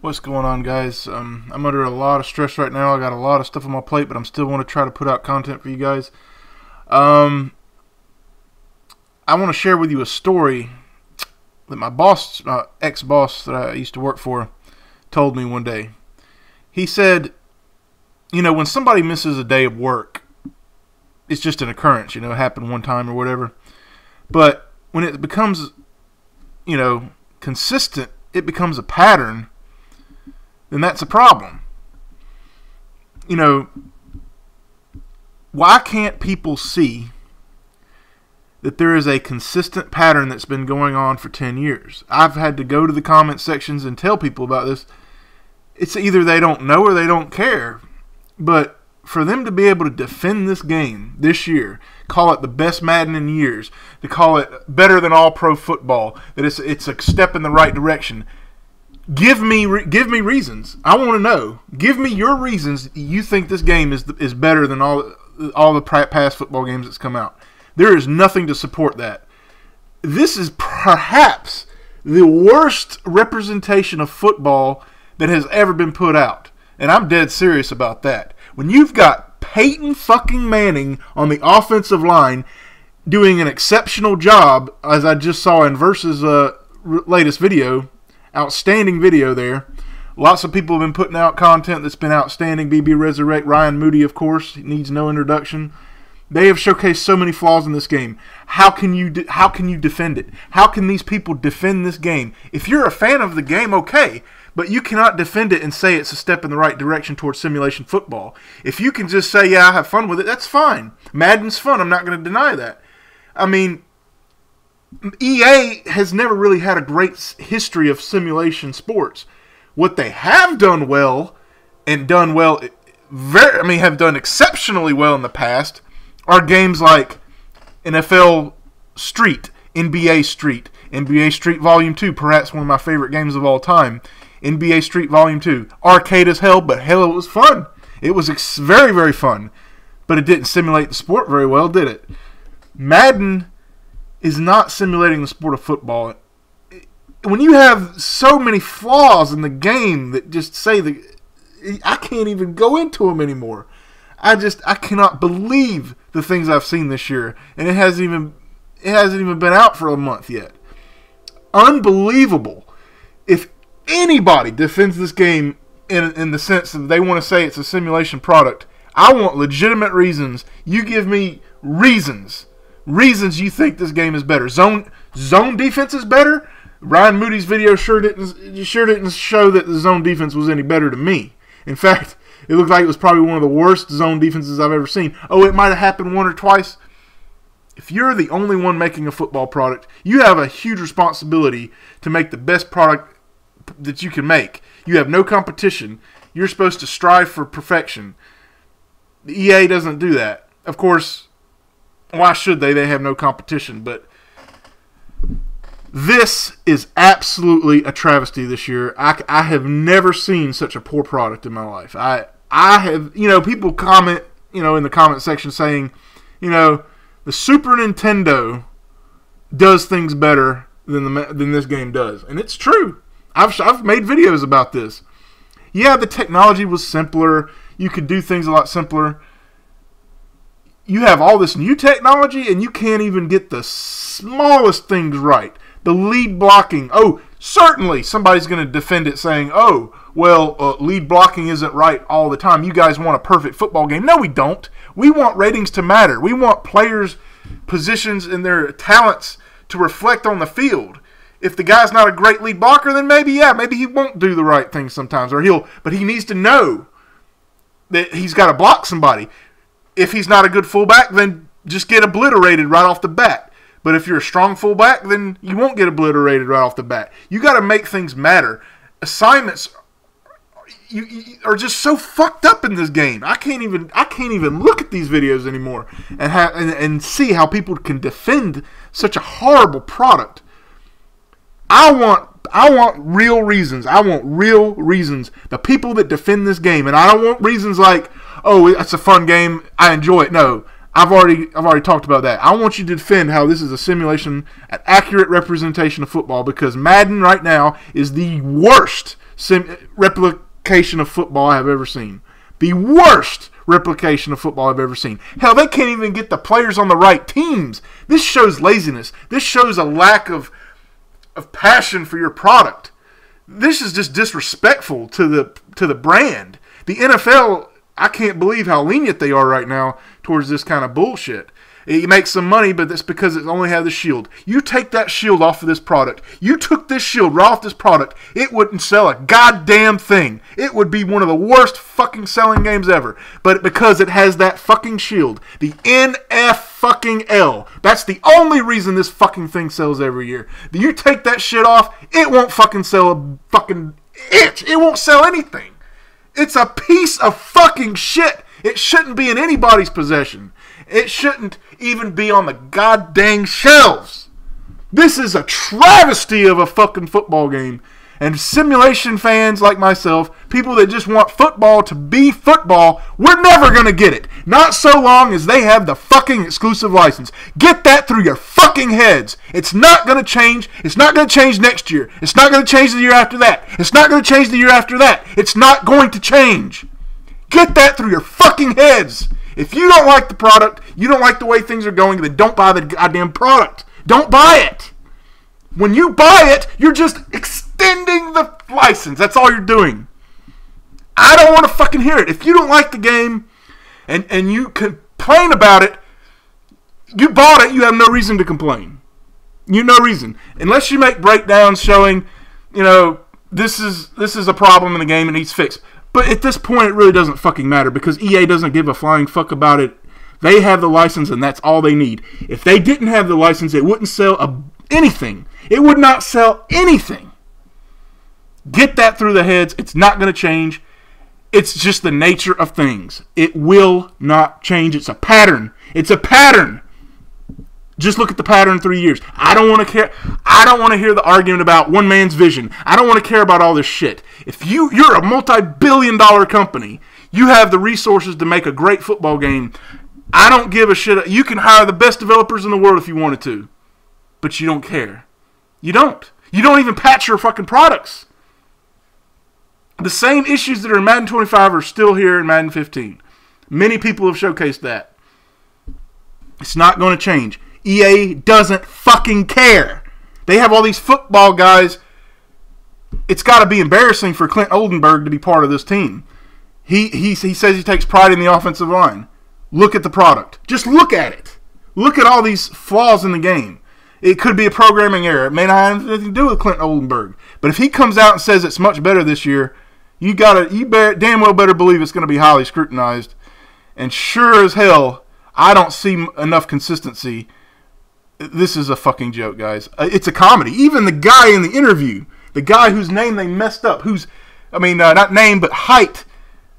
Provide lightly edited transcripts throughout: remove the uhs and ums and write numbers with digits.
What's going on, guys? I'm under a lot of stress right now. I got a lot of stuff on my plate, but I'm still want to try to put out content for you guys. I want to share with you a story that my boss, ex-boss that I used to work for, told me one day. He said, you know, when somebody misses a day of work, it's just an occurrence, you know, it happened one time or whatever. But when it becomes, you know, consistent, it becomes a pattern, then that's a problem. You know, why can't people see that there is a consistent pattern that's been going on for 10 years? I've had to go to the comment sections and tell people about this. It's either they don't know or they don't care. But for them to be able to defend this game this year, call it the best Madden in years, to call it better than all pro football, that it's a step in the right direction, give me reasons. I want to know. Give me your reasons you think this game is better than all the past football games that's come out. There is nothing to support that. This is perhaps the worst representation of football that has ever been put out. And I'm dead serious about that. When you've got Peyton fucking Manning on the offensive line doing an exceptional job, as I just saw in Versus' latest video, outstanding video there. Lots of people have been putting out content that's been outstanding. BB Resurrect, Ryan Moody, of course, needs no introduction. They have showcased so many flaws in this game. How can you defend it? How can these people defend this game? If you're a fan of the game, okay, but you cannot defend it and say it's a step in the right direction towards simulation football. If you can just say, yeah, I have fun with it, that's fine. Madden's fun. I'm not going to deny that. I mean, EA has never really had a great history of simulation sports. What they have done well, and done well, have done exceptionally well in the past, are games like NFL Street, NBA Street Volume 2, perhaps one of my favorite games of all time. NBA Street Volume 2. Arcade as hell, but hell, it was fun. It was very, very fun. But it didn't simulate the sport very well, did it? Madden is not simulating the sport of football. When you have so many flaws in the game that just say I can't even go into them anymore. I cannot believe the things I've seen this year, and it hasn't even been out for a month yet. Unbelievable. If anybody defends this game in the sense that they want to say it's a simulation product, I want legitimate reasons. You give me reasons you think this game is better. Zone defense is better. Ryan Moody's video sure didn't show that the zone defense was any better to me. In fact, it looked like it was probably one of the worst zone defenses I've ever seen. Oh, it might have happened one or twice. If you're the only one making a football product, you have a huge responsibility to make the best product that you can make. You have no competition. You're supposed to strive for perfection. The EA doesn't do that. Of course, why should they? They have no competition. But this is absolutely a travesty this year. I have never seen such a poor product in my life. I have, you know, people comment, you know, in the comment section saying, you know, the Super Nintendo does things better than this game does. And it's true. I've made videos about this. Yeah, the technology was simpler. You could do things a lot simpler. You have all this new technology, and you can't even get the smallest things right. The lead blocking. Oh, certainly somebody's going to defend it saying, oh, well, lead blocking isn't right all the time. You guys want a perfect football game. No, we don't. We want ratings to matter. We want players' positions and their talents to reflect on the field. If the guy's not a great lead blocker, then maybe he won't do the right thing sometimes, but he needs to know that he's got to block somebody. If he's not a good fullback, then just get obliterated right off the bat. But if you're a strong fullback, then you won't get obliterated right off the bat. You got to make things matter. Assignments you are just so fucked up in this game. I can't even look at these videos anymore and see how people can defend such a horrible product. I want real reasons. I want real reasons. The people that defend this game, and I don't want reasons like, oh, it's a fun game, I enjoy it. No, I've already talked about that. I want you to defend how this is a simulation, an accurate representation of football, because Madden right now is the worst replication of football I have ever seen. The worst replication of football I've ever seen. Hell, they can't even get the players on the right teams. This shows laziness. This shows a lack of passion for your product. This is just disrespectful to the brand. The NFL, I can't believe how lenient they are right now towards this kind of bullshit. It makes some money, but that's because it only has the shield. You take that shield off of this product. You took this shield right off this product, it wouldn't sell a goddamn thing. It would be one of the worst fucking selling games ever. But because it has that fucking shield, the NFL, that's the only reason this fucking thing sells every year. You take that shit off, it won't fucking sell a fucking inch. It won't sell anything. It's a piece of fucking shit. It shouldn't be in anybody's possession. It shouldn't even be on the goddamn shelves. This is a travesty of a fucking football game. And simulation fans like myself, people that just want football to be football, we're never going to get it. Not so long as they have the fucking exclusive license. Get that through your fucking heads. It's not going to change. It's not going to change next year. It's not going to change the year after that. It's not going to change the year after that. It's not going to change. Get that through your fucking heads. If you don't like the product, you don't like the way things are going, then don't buy the goddamn product. Don't buy it. When you buy it, you're just extending the license. That's all you're doing. I don't want to fucking hear it. If you don't like the game and you complain about it, you bought it, you have no reason to complain. You have no reason. Unless you make breakdowns showing, this is a problem in the game and needs fixed. But at this point, it really doesn't fucking matter because EA doesn't give a flying fuck about it. They have the license, and that's all they need. If they didn't have the license, it wouldn't sell anything. It would not sell anything. Get that through the heads. It's not going to change. It's just the nature of things. It will not change. It's a pattern. It's a pattern. Just look at the pattern in 3 years. I don't want to care. I don't want to hear the argument about one man's vision. I don't want to care about all this shit. If you're a multi-billion-dollar company, you have the resources to make a great football game. I don't give a shit. You can hire the best developers in the world if you wanted to, but you don't care. You don't. You don't even patch your fucking products. The same issues that are in Madden 25 are still here in Madden 15. Many people have showcased that. It's not going to change. EA doesn't fucking care. They have all these football guys. It's got to be embarrassing for Clint Oldenburg to be part of this team. He says he takes pride in the offensive line. Look at the product. Just look at it. Look at all these flaws in the game. It could be a programming error. It may not have anything to do with Clint Oldenburg. But if he comes out and says it's much better this year, you damn well better believe it's going to be highly scrutinized. And sure as hell, I don't see enough consistency. This is a fucking joke, guys. It's a comedy. Even the guy in the interview, the guy whose name they messed up, not name, but height,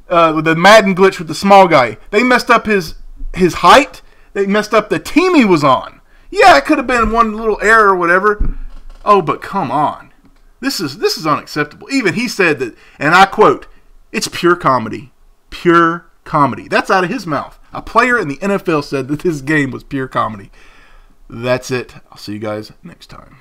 with the Madden glitch with the small guy. They messed up his height. They messed up the team he was on. Yeah, it could have been one little error or whatever. Oh, but come on. This is unacceptable. Even he said that, and I quote, "It's pure comedy. Pure comedy." That's out of his mouth. A player in the NFL said that this game was pure comedy. That's it. I'll see you guys next time.